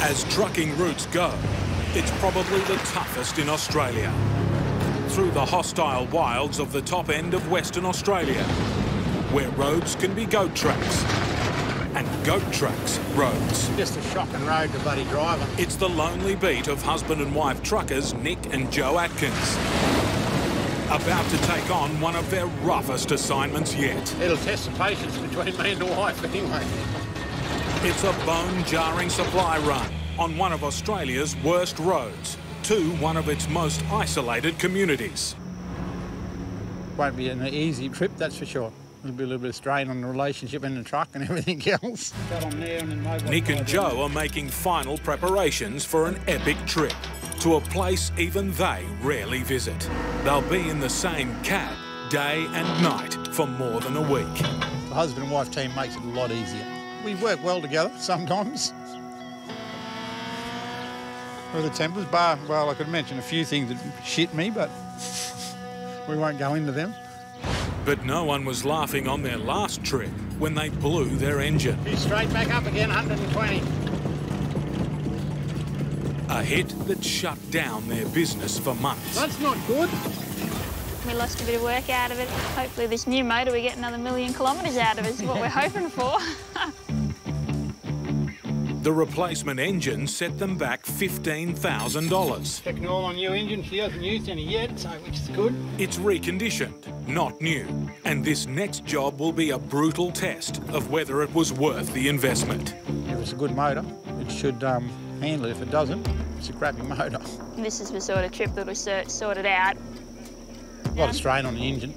As trucking routes go, it's probably the toughest in Australia. Through the hostile wilds of the top end of Western Australia, where roads can be goat tracks and goat tracks roads. Just a shocking road to bloody driving. It's the lonely beat of husband and wife truckers Nick and Joe Atkins, about to take on one of their roughest assignments yet. It'll test the patience between me and the wife anyway. It's a bone-jarring supply run on one of Australia's worst roads to one of its most isolated communities. Won't be an easy trip, that's for sure. There'll be a little bit of strain on the relationship in the truck and everything else. Nick and Joe are making final preparations for an epic trip to a place even they rarely visit. They'll be in the same cab day and night for more than a week. The husband and wife team makes it a lot easier. We work well together sometimes. With the tempers, well, I could mention a few things that shit me, but we won't go into them. But no one was laughing on their last trip when they blew their engine. He's straight back up again, 120. A hit that shut down their business for months. That's not good. We lost a bit of work out of it. Hopefully this new motor we get another 1,000,000 kilometres out of it is what we're hoping for. The replacement engine set them back $15,000. Checking all on new engine. She hasn't used any yet, so which is good. It's reconditioned, not new, and this next job will be a brutal test of whether it was worth the investment. If it's a good motor, it should handle it. If it doesn't, it's a crappy motor. This is the sort of trip that we sorted out. A lot of strain on the engine.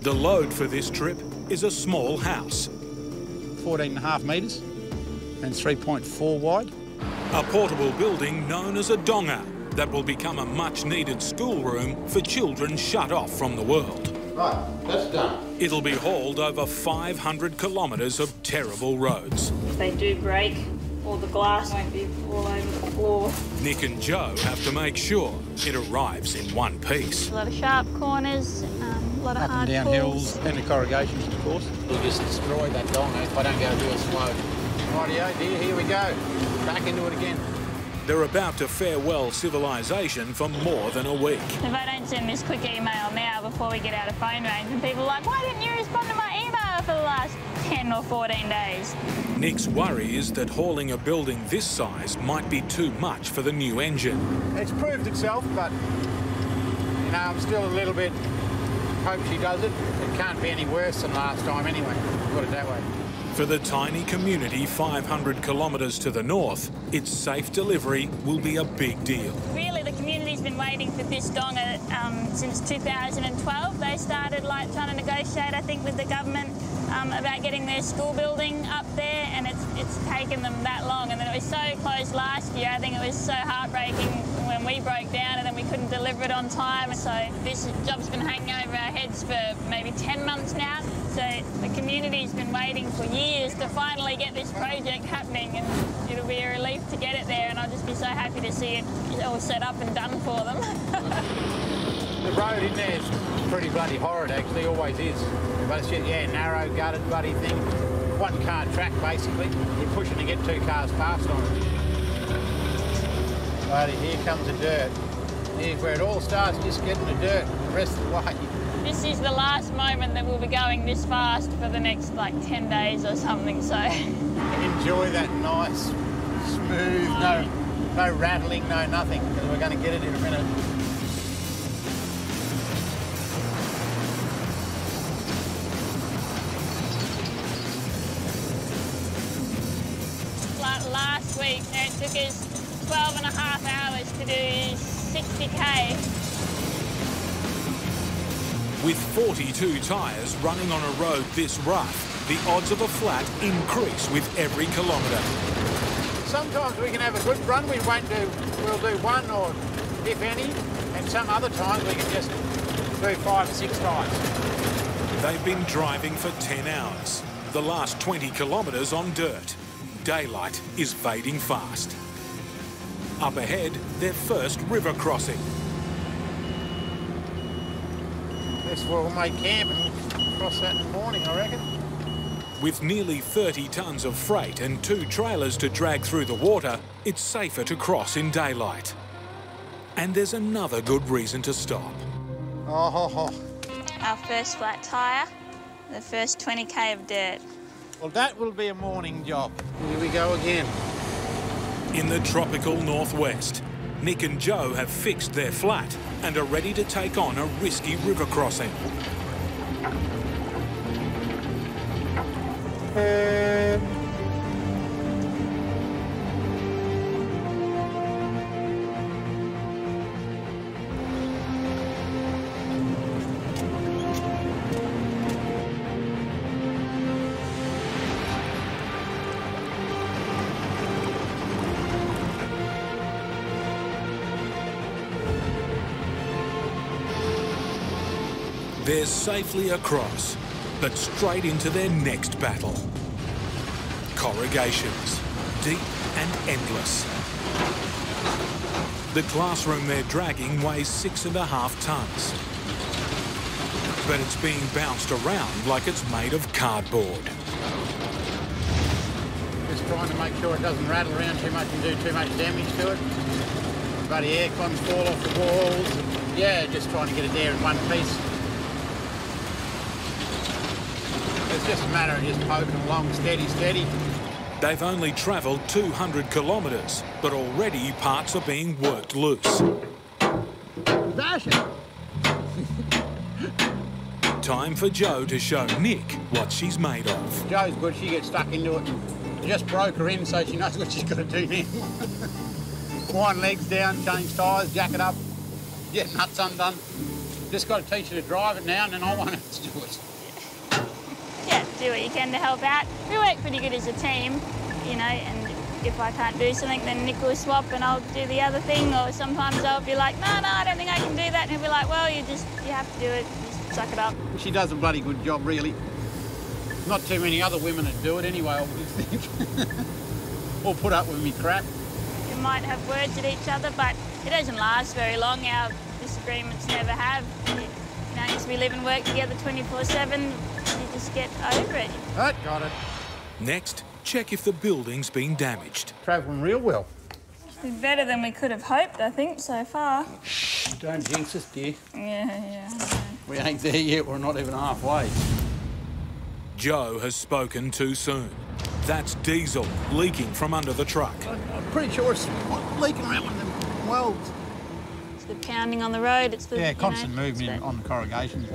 The load for this trip is a small house. 14.5 metres and 3.4 wide. A portable building known as a donga that will become a much-needed schoolroom for children shut off from the world. Right, that's done. It'll be hauled over 500 kilometres of terrible roads. If they do break, all the glass won't be all over the floor. Nick and Joe have to make sure it arrives in one piece. A lot of sharp corners, a lot of Up hard and down pulls. hills and the corrugations, of course. We'll just destroy that donga if I don't go real slow. Rightio, dear, here we go. Back into it again. They're about to farewell civilization for more than a week. If I don't send this quick email now before we get out of phone range, and people are like, why didn't you respond to my email for the last 10 or 14 days? Nick's worry is that hauling a building this size might be too much for the new engine. It's proved itself, but, you know, I'm still a little bit hope she does it. It can't be any worse than last time anyway, put it that way. For the tiny community 500 kilometres to the north, its safe delivery will be a big deal. Really, the community's been waiting for this donga since 2012. They started trying to negotiate, I think, with the government about getting their school building up there, and it's taken them that long. And then it was so close last year. I think it was so heartbreaking when we broke down and then we couldn't deliver it on time. So this job's been hanging over our heads for maybe 10 months now. So the community's been waiting for years to finally get this project happening, and it'll be a relief to get it there, and I'll just be so happy to see it all set up and done for them. The road in there is pretty bloody horrid, actually, always is. But it's just, yeah, narrow, gutted bloody thing. One car track, basically. You're pushing to get 2 cars past on it. Bloody, here comes the dirt. Here's where it all starts, just getting the dirt the rest of the way. This is the last moment that we'll be going this fast for the next, 10 days or something, so... Enjoy that nice, smooth, no rattling, no nothing, because we're going to get it in a minute. Last week, it took us 12.5 hours to do 60k. With 42 tyres running on a road this rough, the odds of a flat increase with every kilometre. Sometimes we can have a good run, we'll do one or if any, and some other times we can just do 5 or 6 times. They've been driving for 10 hours, the last 20 kilometres on dirt. Daylight is fading fast. Up ahead, their first river crossing. This will make camp and cross that in the morning, I reckon. With nearly 30 tonnes of freight and 2 trailers to drag through the water, it's safer to cross in daylight. And there's another good reason to stop. Our first flat tyre, the first 20k of dirt. Well, that will be a morning job. Here we go again. In the tropical northwest, Nick and Joe have fixed their flat and are ready to take on a risky river crossing. They're safely across, but straight into their next battle. Corrugations, deep and endless. The classroom they're dragging weighs 6.5 tonnes. But it's being bounced around like it's made of cardboard. Just trying to make sure it doesn't rattle around too much and do too much damage to it. Bloody air cons fall off the walls. Yeah, just trying to get it there in one piece. It's just a matter of just poking along, steady, steady. They've only travelled 200 kilometres, but already parts are being worked loose. Dash it! Time for Joe to show Nick what she's made of. Joe's good, she gets stuck into it. I just broke her in so she knows what she's got to do now. Wind legs down, change tyres, jack it up, get nuts undone. Just got to teach her to drive it now and then I won't have to do it. Yeah, do what you can to help out. We work pretty good as a team, you know, and if I can't do something, then Nick will swap and I'll do the other thing, or sometimes I'll be like, no, I don't think I can do that, and he'll be like, well, you have to do it, just suck it up. She does a bloody good job, really. Not too many other women that do it anyway, I would think. Or put up with me crap. We might have words at each other, but it doesn't last very long. Our disagreements never have. You know, because we live and work together 24/7, you just get over it. Right, got it. Next, check if the building's been damaged. Travelling real well. It's been better than we could have hoped, I think, so far. Don't jinx us, dear. Yeah. We ain't there yet, we're not even halfway. Joe has spoken too soon. That's diesel leaking from under the truck. I'm pretty sure it's leaking around one of them welds. It's the pounding on the road. It's the constant movement on the corrugation.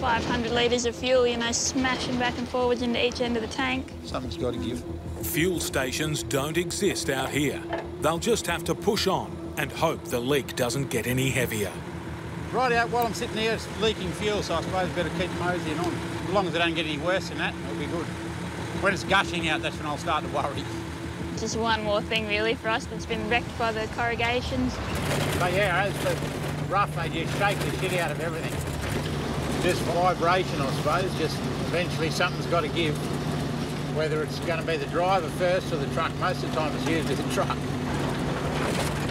500 litres of fuel, you know, smashing back and forwards into each end of the tank. Something's got to give. Fuel stations don't exist out here. They'll just have to push on and hope the leak doesn't get any heavier. Right out while I'm sitting here, it's leaking fuel, so I suppose better keep moseying on. As long as it don't get any worse than that, it'll be good. When it's gushing out, that's when I'll start to worry. Just one more thing, really, for us that's been wrecked by the corrugations. But yeah, as for rough, they just shake the shit out of everything. Just vibration, I suppose. Just eventually something's got to give. Whether it's going to be the driver first or the truck. Most of the time it's usually the truck.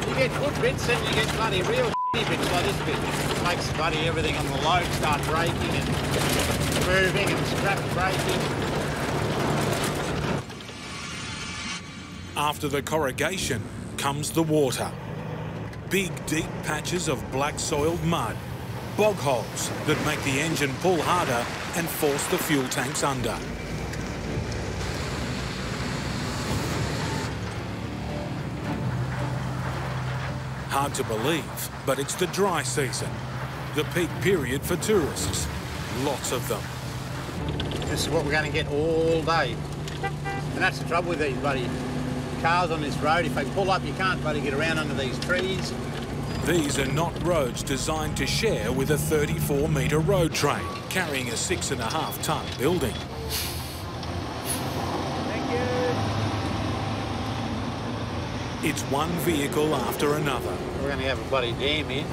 You get good bits, then you get bloody real shitty bits like this bit. It makes bloody everything on the load start braking and moving and scrap braking. After the corrugation comes the water. Big, deep patches of black-soiled mud. Bog holes that make the engine pull harder and force the fuel tanks under. Hard to believe, but it's the dry season. The peak period for tourists. Lots of them. This is what we're going to get all day. And that's the trouble with these bloody cars on this road. If they pull up, you can't bloody get around under these trees. These are not roads designed to share with a 34-metre road train carrying a 6.5-tonne building. Thank you. It's one vehicle after another. We're going to have a bloody dam here.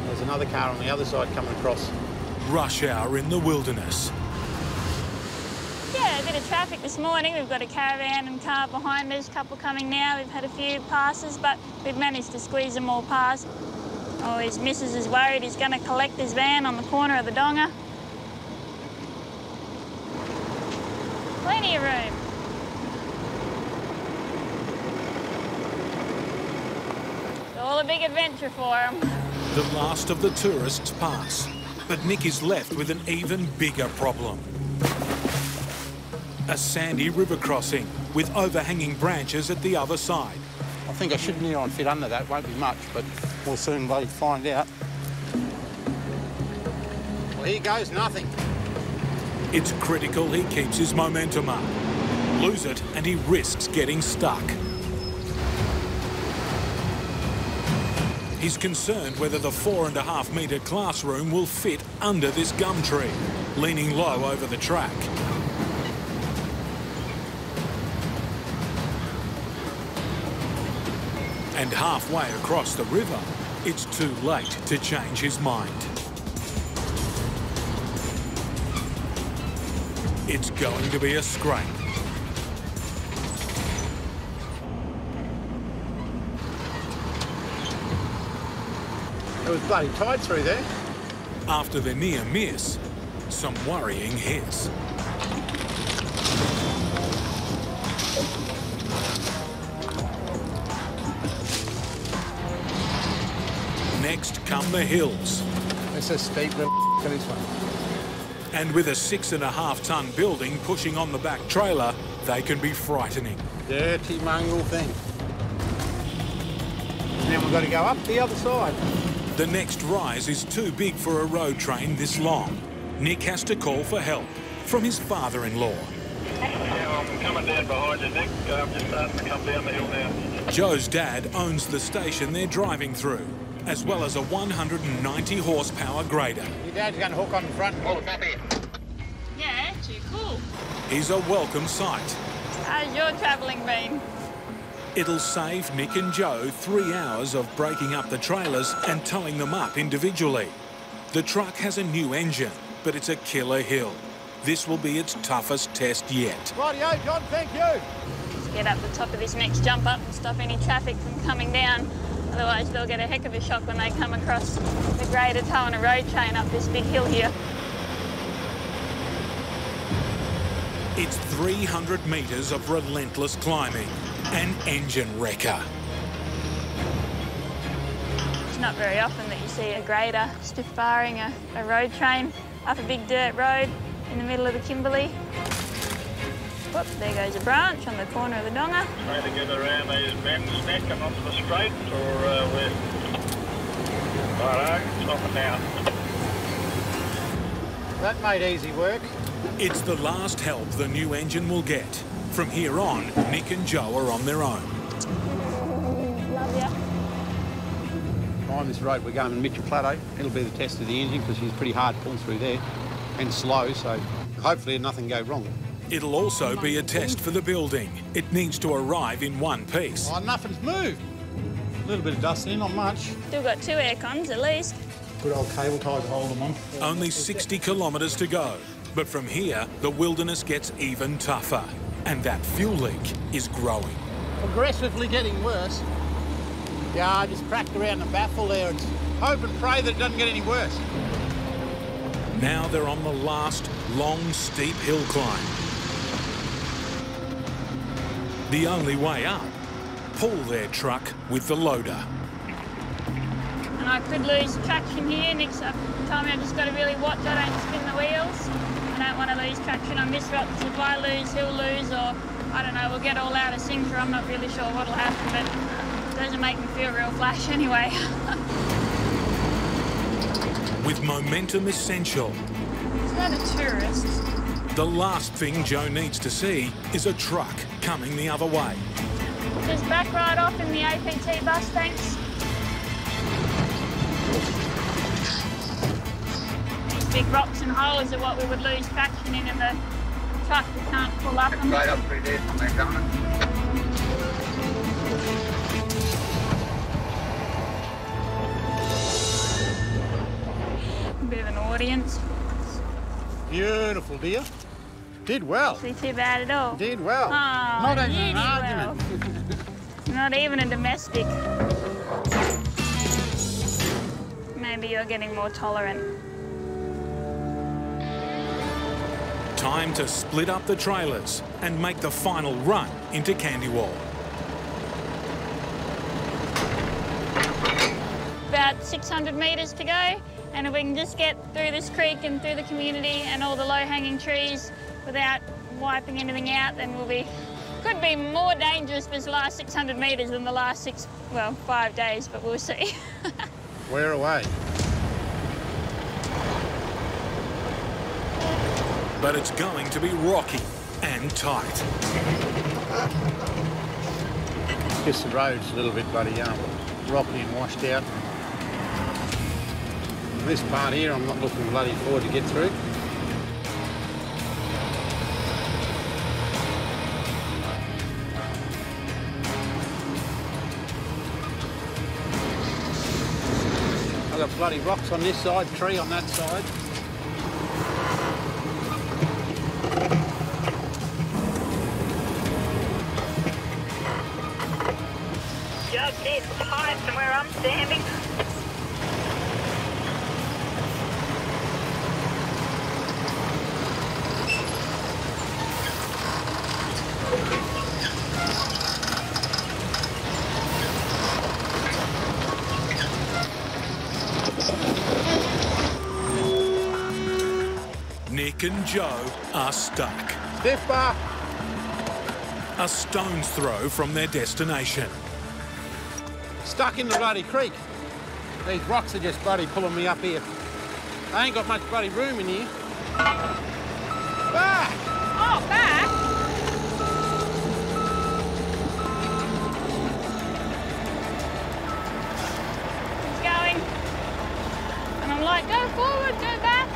There's another car on the other side coming across. Rush hour in the wilderness. Yeah, a bit of traffic this morning. We've got a caravan and car behind us, a couple coming now. We've had a few passes, but we've managed to squeeze them all past. Oh, his missus is worried he's going to collect his van on the corner of the Donga. Plenty of room. It's all a big adventure for him. The last of the tourists pass, but Nick is left with an even bigger problem. A sandy river crossing with overhanging branches at the other side. I think I should near on fit under that, won't be much, but we'll soon bloody find out. Well, here goes nothing. It's critical he keeps his momentum up. Lose it and he risks getting stuck. He's concerned whether the 4.5 metre classroom will fit under this gum tree, leaning low over the track. And halfway across the river, it's too late to change his mind. It's going to be a scrape. It was bloody tight through there. After the near miss, some worrying hits. Next come the hills. It's a steep little to this one. And with a 6.5-ton building pushing on the back trailer, they can be frightening. Dirty mongrel thing. And then we've got to go up the other side. The next rise is too big for a road train this long. Nick has to call for help from his father-in-law. Yeah, I'm coming down behind you, Nick. I'm just starting to come down the hill now. Joe's dad owns the station they're driving through, as well as a 190 horsepower grader. Your dad's going to hook on the front. Oh, copy. Yeah, too cool. He's a welcome sight. How's your travelling been? It'll save Nick and Joe 3 hours of breaking up the trailers and towing them up individually. The truck has a new engine, but it's a killer hill. This will be its toughest test yet. Rightio, John, thank you. Let's get up the top of this next jump up and stop any traffic from coming down. Otherwise, they'll get a heck of a shock when they come across the grader towing a road train up this big hill here. It's 300 metres of relentless climbing. An engine wrecker. It's not very often that you see a grader stiff barring a road train up a big dirt road in the middle of the Kimberley. Whoop, there goes a branch on the corner of the Donga. Trying to get around these bends, Nick, and onto the straight, or we're... Righto, stopping now. That made easy work. It's the last help the new engine will get. From here on, Nick and Joe are on their own. Love ya. On this road we're going in Mitch Plateau. It'll be the test of the engine because she's pretty hard to pull through there and slow, so hopefully nothing go wrong. It'll also be a test for the building. It needs to arrive in one piece. Oh, nothing's moved. A little bit of dust in, not much. Still got 2 air cons at least. Good old cable ties to hold them on. Only 60 kilometres to go. But from here, the wilderness gets even tougher. And that fuel leak is growing. Progressively getting worse. Yeah, I just cracked around the baffle there and hope and pray that it doesn't get any worse. Now they're on the last long, steep hill climb. The only way up, pull their truck with the loader. And I could lose traction here. Nick's told me I've just got to really watch I don't spin the wheels. I don't want to lose traction on this rock because if I lose, he'll lose, or I don't know, we'll get all out of sync, or I'm not really sure what'll happen, but it doesn't make me feel real flash anyway. With momentum essential, Is that a tourist? the last thing Joe needs to see is a truck coming the other way. Just back right off in the APT bus, thanks. Big rocks and holes are what we would lose traction in the truck. We can't pull up them. Right up through there from there, coming. A bit of an audience. Beautiful, dear. Did well. See too bad at all. Did well. Oh, Not even you an did argument. well. Not even a domestic. Maybe you're getting more tolerant. Time to split up the trailers and make the final run into Candywall. About 600 metres to go, and if we can just get through this creek and through the community and all the low-hanging trees without wiping anything out, then could be more dangerous this last 600 metres than the last 5 days, but we'll see. We're away. But it's going to be rocky and tight. Just the road's a little bit bloody rocky and washed out. This part here I'm not looking bloody forward to get through. I've got bloody rocks on this side, tree on that side. Just this tight from where I'm standing. Nick and Joe are stuck. Stiff bar. A stone's throw from their destination. Stuck in the bloody creek. These rocks are just bloody pulling me up here. I ain't got much bloody room in here. Back! Oh, back? He's going. And I'm like, go forward, go back.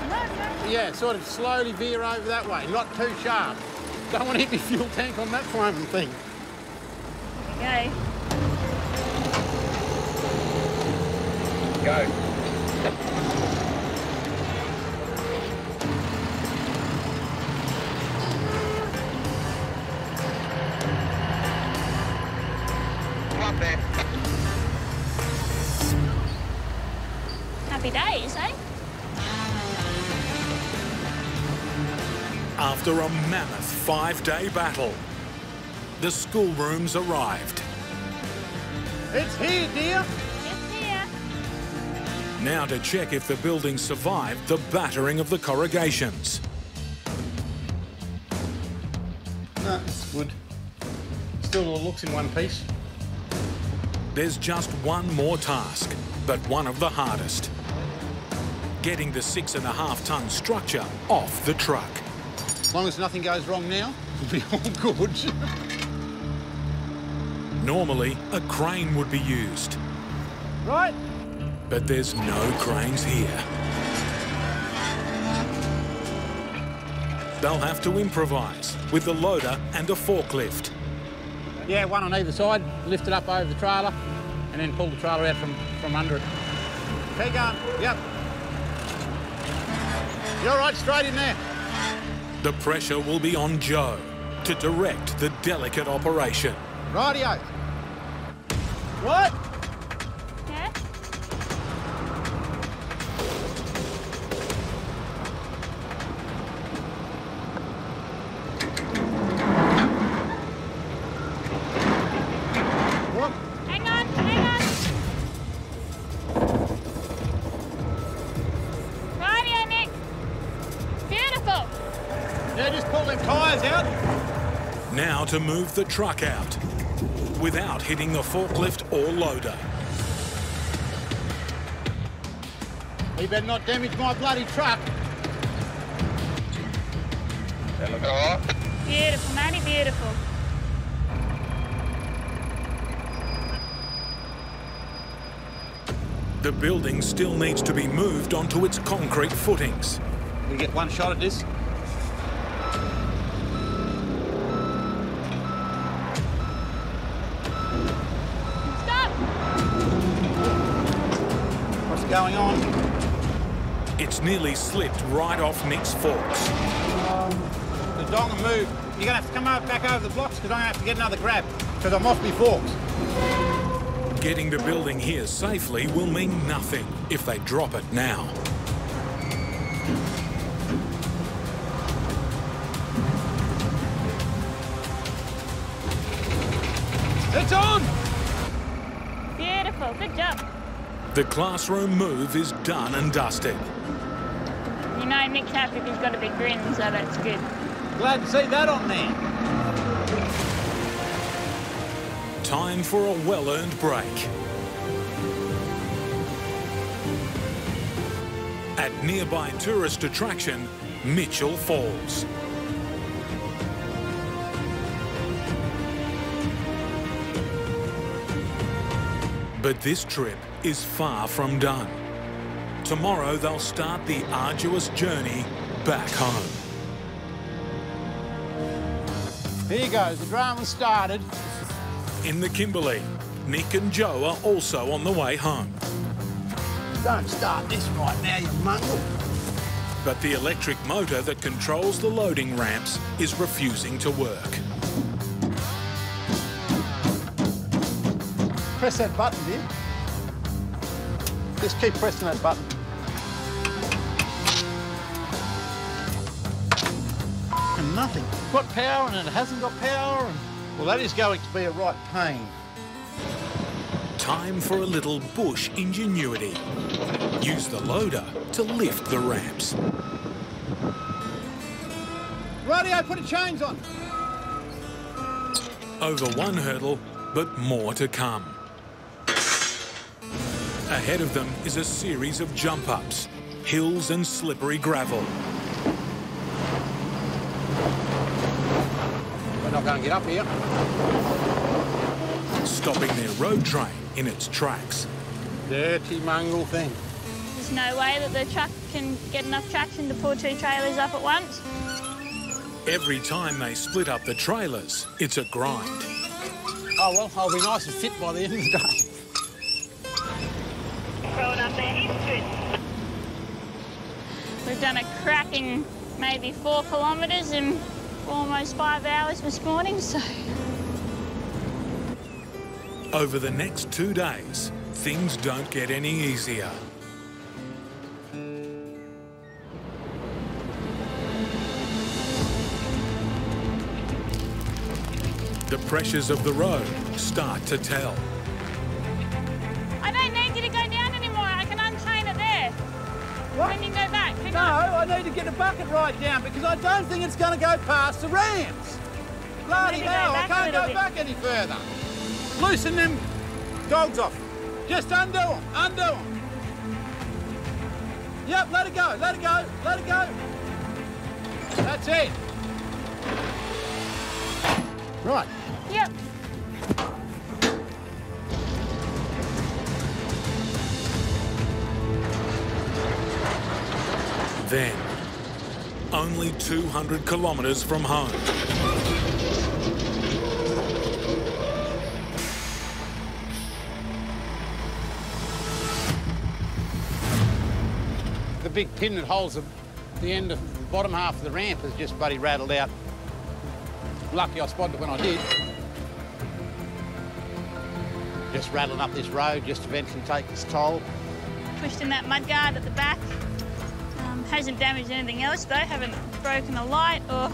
No. Yeah, sort of slowly veer over that way, not too sharp. Don't want to hit my fuel tank on that foaming thing. Okay. Go. Come up there. Happy days, eh? After a mammoth 5-day battle, the schoolrooms arrived. It's here, dear. It's here. Now to check if the building survived the battering of the corrugations. No, it's good. Still all looks in one piece. There's just one more task, but one of the hardest. Getting the 6.5-ton structure off the truck. As long as nothing goes wrong now, it'll be all good. Normally, a crane would be used, Right? but there's no cranes here. They'll have to improvise with the loader and a forklift. Yeah, one on either side, lift it up over the trailer, and then pull the trailer out from under it. Keep going, yep. You're right, straight in there. The pressure will be on Joe to direct the delicate operation. Rightio. Right? Yeah? What? Hang on, hang on. Rightio, Nick. Beautiful. Yeah, just pull them tyres out. Now to move the truck out without hitting the forklift or loader. You better not damage my bloody truck. That look all right? Beautiful, Matty, beautiful. The building still needs to be moved onto its concrete footings. We get one shot at this. Stop! What's going on? It's nearly slipped right off Nick's forks. The dong will move. You're going to have to come back over the blocks because I'm going to have to get another grab because I'm off my forks. Getting the building here safely will mean nothing if they drop it now. It's on! Beautiful, good job. The classroom move is done and dusted. You know Nick's happy if he's got a big grin, so that's good. Glad to see that on there. Time for a well-earned break. At nearby tourist attraction, Mitchell Falls. But this trip is far from done. Tomorrow they'll start the arduous journey back home. Here goes, the drama started. In the Kimberley, Nick and Joe are also on the way home. Don't start this right now, you mongrel. But the electric motor that controls the loading ramps is refusing to work. Press that button, dear. Just keep pressing that button. And nothing. Got power and it hasn't got power. And... Well, that is going to be a right pain. Time for a little bush ingenuity. Use the loader to lift the ramps. Rightio, put the chains on. Over one hurdle, but more to come. Ahead of them is a series of jump-ups, hills and slippery gravel. We're not going to get up here. Stopping their road train in its tracks. Dirty mongrel thing. There's no way that the truck can get enough traction to pull 2 trailers up at once. Every time they split up the trailers, it's a grind. Oh, well, I'll be nice and fit by the end of the day. Throwing up there, he's good. We've done a cracking maybe 4 kilometres in almost 5 hours this morning, so... Over the next 2 days, things don't get any easier. The pressures of the road start to tell. I don't need you to go down anymore. I can unchain it there. What? Then you can go back. Hang No, on. I need to get the bucket right down because I don't think it's going to go past the ramps. Bloody Maybe go hell, I back a can't little go bit. back any further. Loosen them dogs off. Just undo them, undo them. Yep, let it go, let it go, let it go. That's it. Right. Yep. Then, only 200 kilometres from home. The big pin that holds the end of the bottom half of the ramp has just bloody rattled out. Lucky I spotted it when I did. Just rattling up this road, just eventually take its toll. Pushed in that mudguard at the back. Hasn't damaged anything else though. Haven't broken a light or...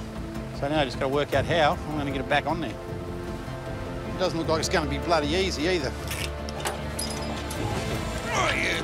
So now I just got to work out how I'm going to get it back on there. It doesn't look like it's going to be bloody easy either. Oh, yeah.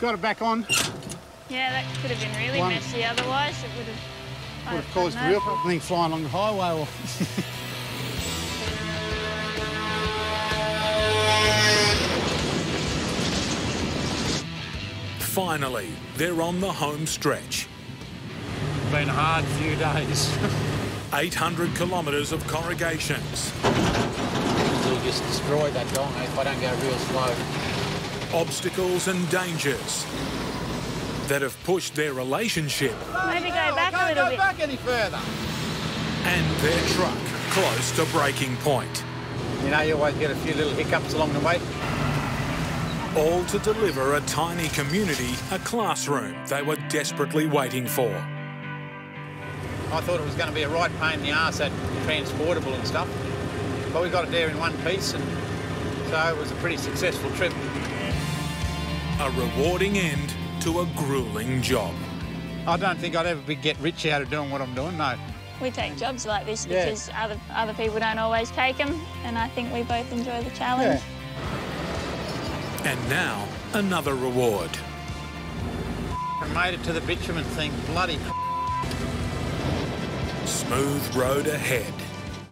Got it back on. Yeah, that could have been really messy otherwise. It would have caused a real thing flying along the highway. Or... Finally, they're on the home stretch. Been a hard few days. 800 kilometres of corrugations. You'll just destroy that dong if I don't go real slow. Obstacles and dangers that have pushed their relationship Maybe go back a little bit. I can't go back any further. and their truck close to breaking point. You know, you always get a few little hiccups along the way. All to deliver a tiny community a classroom they were desperately waiting for. I thought it was going to be a right pain in the arse, that transportable and stuff, but we got it there in one piece, and so it was a pretty successful trip. A rewarding end to a gruelling job. I don't think I'd ever get rich out of doing what I'm doing, no. We take jobs like this because other people don't always take them, and I think we both enjoy the challenge. Yeah. And now, another reward. I made it to the bitumen thing, bloody. Smooth road ahead.